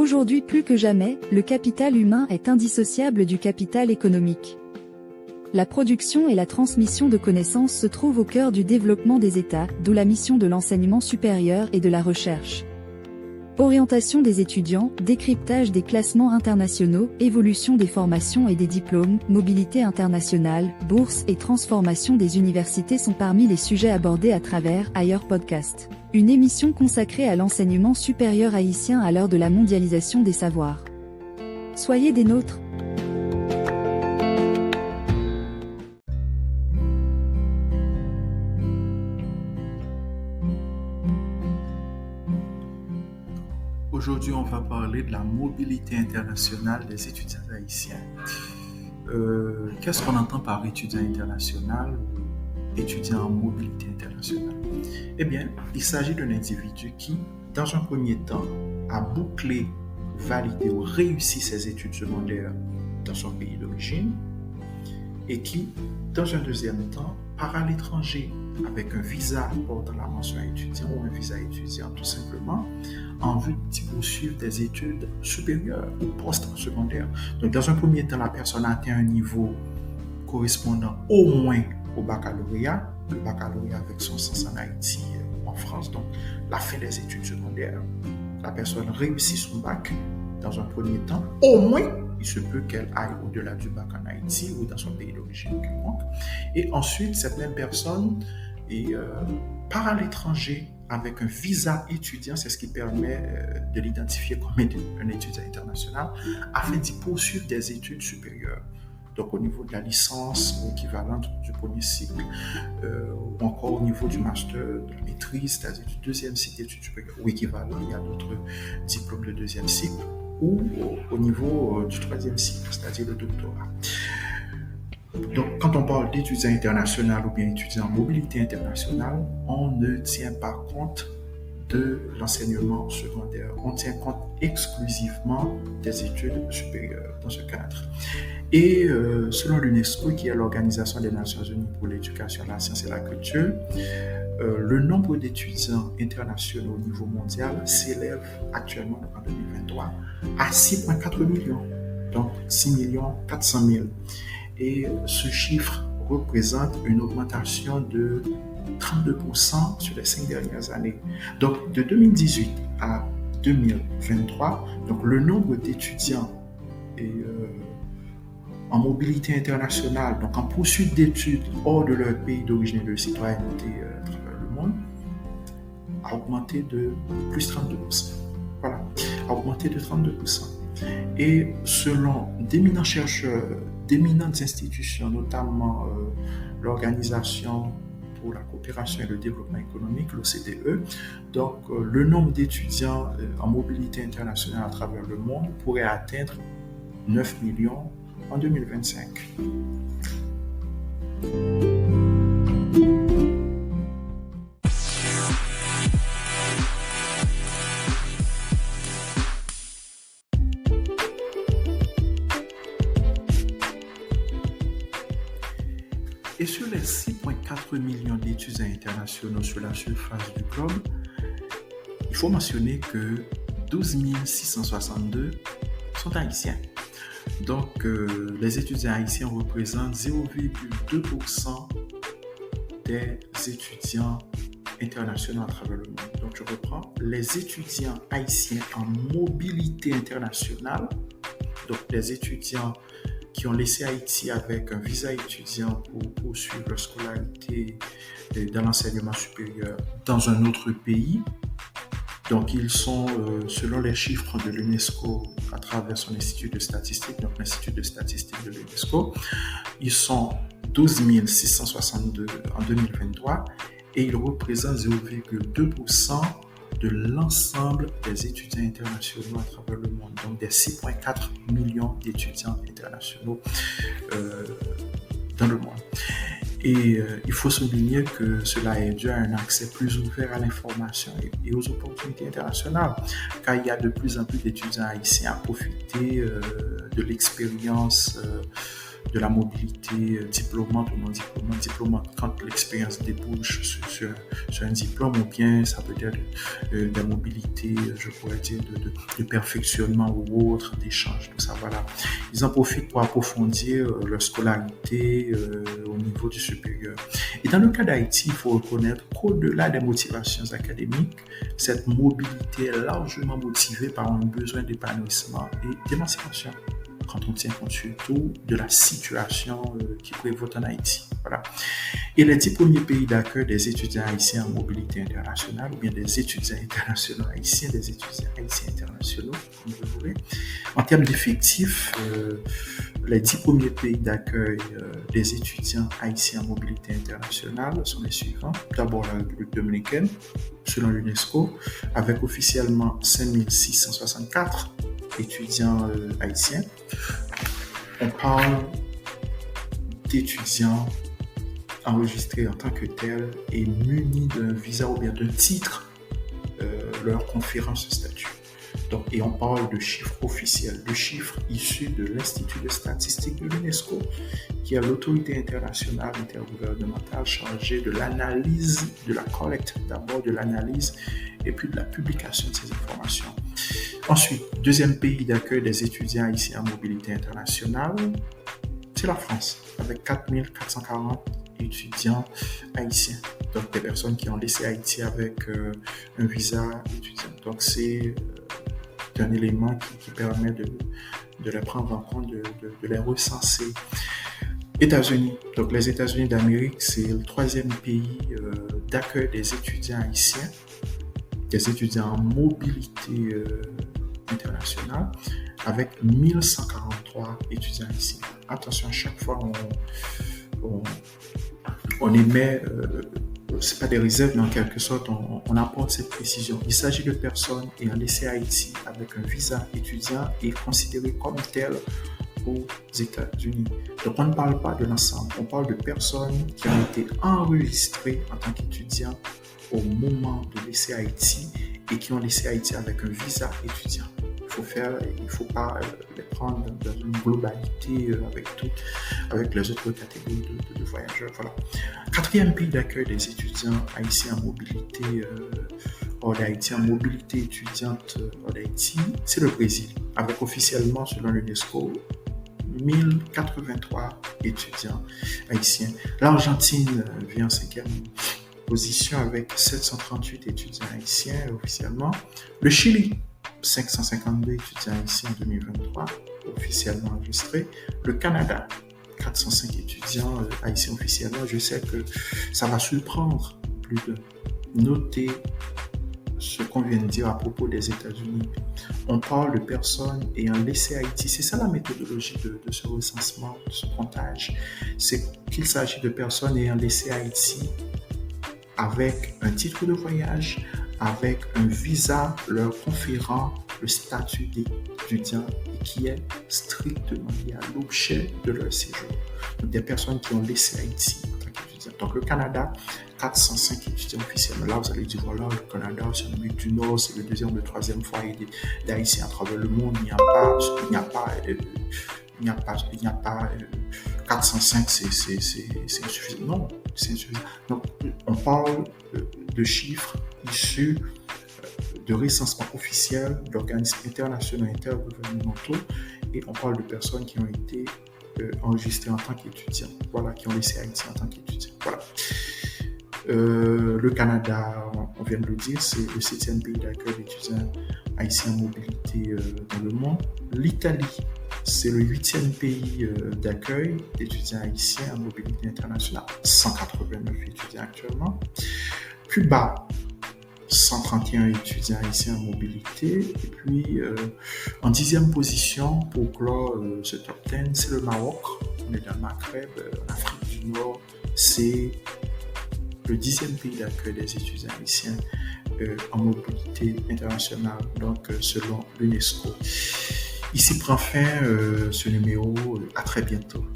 Aujourd'hui plus que jamais, le capital humain est indissociable du capital économique. La production et la transmission de connaissances se trouvent au cœur du développement des États, d'où la mission de l'enseignement supérieur et de la recherche. Orientation des étudiants, décryptage des classements internationaux, évolution des formations et des diplômes, mobilité internationale, bourses et transformation des universités sont parmi les sujets abordés à travers Ailleurs Podcast. Une émission consacrée à l'enseignement supérieur haïtien à l'heure de la mondialisation des savoirs. Soyez des nôtres. Aujourd'hui, on va parler de la mobilité internationale des étudiants haïtiens. Qu'est-ce qu'on entend par étudiant international ou étudiant en mobilité internationale? Eh bien, il s'agit d'un individu qui, dans un premier temps, a bouclé, validé ou réussi ses études secondaires dans son pays d'origine et qui, dans un deuxième temps, part à l'étranger avec un visa portant la mention étudiant ou un visa étudiant tout simplement en vue d'y poursuivre des études supérieures ou post-secondaires. Donc, dans un premier temps, la personne atteint un niveau correspondant au moins au baccalauréat, le baccalauréat avec son sens en Haïti ou en France, donc la fin des études secondaires. La personne réussit son bac dans un premier temps, au moins il se peut qu'elle aille au-delà du bac en Haïti ou dans son pays d'origine quelconque. Et ensuite, cette même personne part à l'étranger avec un visa étudiant, c'est ce qui permet de l'identifier comme un étudiant international, afin d'y poursuivre des études supérieures. Donc au niveau de la licence ou équivalente du premier cycle, ou encore au niveau du master, de la maîtrise, c'est-à-dire du deuxième cycle d'études supérieures, ou équivalent, il y a d'autres diplômes de deuxième cycle, ou au niveau du troisième cycle, c'est-à-dire le doctorat. Donc, quand on parle d'étudiants internationaux ou bien étudiants en mobilité internationale, on ne tient pas compte de l'enseignement secondaire. On tient compte exclusivement des études supérieures dans ce cadre. Et selon l'UNESCO, qui est l'Organisation des Nations Unies pour l'éducation, la science et la culture, le nombre d'étudiants internationaux au niveau mondial s'élève actuellement en 2023 à 6,4 millions, donc 6 400 000. Et ce chiffre représente une augmentation de 32% sur les 5 dernières années. Donc, de 2018 à 2023, donc le nombre d'étudiants en mobilité internationale, donc en poursuite d'études hors de leur pays d'origine et de citoyenneté à travers le monde, a augmenté de plus 32%. Voilà, a augmenté de 32%. Et selon d'éminents chercheurs, d'éminentes institutions, notamment l'Organisation pour la coopération et le développement économique, l'OCDE, donc le nombre d'étudiants en mobilité internationale à travers le monde pourrait atteindre 9 millions en 2025. Et sur les 6,4 millions d'étudiants internationaux sur la surface du globe, il faut mentionner que 12 662 sont haïtiens. Donc, les étudiants haïtiens représentent 0,2% des étudiants internationaux à travers le monde. Donc, je reprends, les étudiants haïtiens en mobilité internationale, donc les étudiants qui ont laissé Haïti avec un visa étudiant pour poursuivre leur scolarité dans l'enseignement supérieur dans un autre pays. Donc, ils sont, selon les chiffres de l'UNESCO, à travers son institut de statistique, donc l'Institut de statistique de l'UNESCO, ils sont 12 662 en 2023 et ils représentent 0,2% de l'ensemble des étudiants internationaux à travers le monde, donc des 6,4 millions d'étudiants internationaux dans le monde. Et il faut souligner que cela est dû à un accès plus ouvert à l'information et aux opportunités internationales, car il y a de plus en plus d'étudiants haïtiens à profiter de l'expérience de la mobilité diplômante ou non diplômante. Diplômante quand l'expérience débouche sur un diplôme, ou bien ça peut être de la mobilité, je pourrais dire, de perfectionnement ou autre, d'échange, tout ça, voilà. Ils en profitent pour approfondir leur scolarité au niveau du supérieur. Et dans le cas d'Haïti, il faut reconnaître qu'au-delà des motivations académiques, cette mobilité est largement motivée par un besoin d'épanouissement et d'émancipation, quand on tient compte surtout de la situation qui prévaut en Haïti. Voilà. Et les 10 premiers pays d'accueil des étudiants haïtiens en mobilité internationale, ou bien des étudiants internationaux haïtiens, des étudiants haïtiens internationaux, comme vous voulez, en termes d'effectifs, les 10 premiers pays d'accueil des étudiants haïtiens en mobilité internationale sont les suivants. D'abord, la République dominicaine, selon l'UNESCO, avec officiellement 5664 étudiants haïtiens. On parle d'étudiants enregistrés en tant que tels et munis d'un visa ou bien d'un titre leur conférant ce statut. Donc, et on parle de chiffres officiels, de chiffres issus de l'Institut de statistique de l'UNESCO, qui est l'autorité internationale intergouvernementale chargée de l'analyse, de la collecte d'abord, de l'analyse et puis de la publication de ces informations. Ensuite, deuxième pays d'accueil des étudiants haïtiens en mobilité internationale, c'est la France, avec 4440 étudiants haïtiens. Donc, des personnes qui ont laissé Haïti avec un visa étudiant. Donc, c'est un élément qui permet de les prendre en compte, de les recenser. États-Unis. Donc, les États-Unis d'Amérique, c'est le troisième pays d'accueil des étudiants haïtiens, des étudiants en mobilité internationale, avec 1143 étudiants haïtiens. Attention, à chaque fois, on émet, c'est pas des réserves, mais en quelque sorte, on apporte cette précision. Il s'agit de personnes ayant laissé Haïti avec un visa étudiant et considérées comme telles aux États-Unis. Donc, on ne parle pas de l'ensemble, on parle de personnes qui ont été enregistrées en tant qu'étudiants au moment de laisser Haïti et qui ont laissé Haïti avec un visa étudiant. Il ne faut pas les prendre dans une globalité avec les autres catégories de voyageurs. Voilà. Quatrième pays d'accueil des étudiants haïtiens en mobilité hors d'Haïti, en mobilité étudiante hors d'Haïti, c'est le Brésil, avec officiellement, selon l'UNESCO, 1083 étudiants haïtiens. L'Argentine vient en cinquième position avec 738 étudiants haïtiens officiellement. Le Chili, 552 étudiants haïtiens en 2023, officiellement enregistrés. Le Canada, 405 étudiants haïtiens officiellement. Je sais que ça va surprendre plus de noter ce qu'on vient de dire à propos des États-Unis. On parle de personnes ayant laissé Haïti. C'est ça la méthodologie de ce recensement, de ce comptage. C'est qu'il s'agit de personnes ayant laissé Haïti avec un titre de voyage, avec un visa leur conférant le statut d'étudiant et qui est strictement lié à l'objet de leur séjour. Donc, des personnes qui ont laissé Haïti en tant qu'étudiants. Donc, le Canada, 405 étudiants officiellement. Là, vous allez dire, voilà, le Canada, c'est l'Amérique du Nord, c'est le deuxième ou le troisième foyer d'Haïtiens à travers le monde. Il n'y a pas 405, c'est insuffisant. Non, c'est insuffisant. Donc, on parle de chiffres issus de recensement officiel d'organismes internationaux et intergouvernementaux, et on parle de personnes qui ont été enregistrées en tant qu'étudiants, voilà, qui ont laissé Haïti en tant qu'étudiants. Voilà. Le Canada, on vient de le dire, c'est le 7e pays d'accueil d'étudiants haïtiens en mobilité dans le monde. L'Italie, c'est le 8e pays d'accueil d'étudiants haïtiens en mobilité internationale, 189 étudiants actuellement. Cuba, 131 étudiants haïtiens en mobilité. Et puis, en 10e position, pour clore ce top 10, c'est le Maroc. On est dans le Maghreb, en Afrique du Nord. C'est le 10e pays d'accueil des étudiants haïtiens en mobilité internationale, donc selon l'UNESCO. Ici prend fin ce numéro. À très bientôt.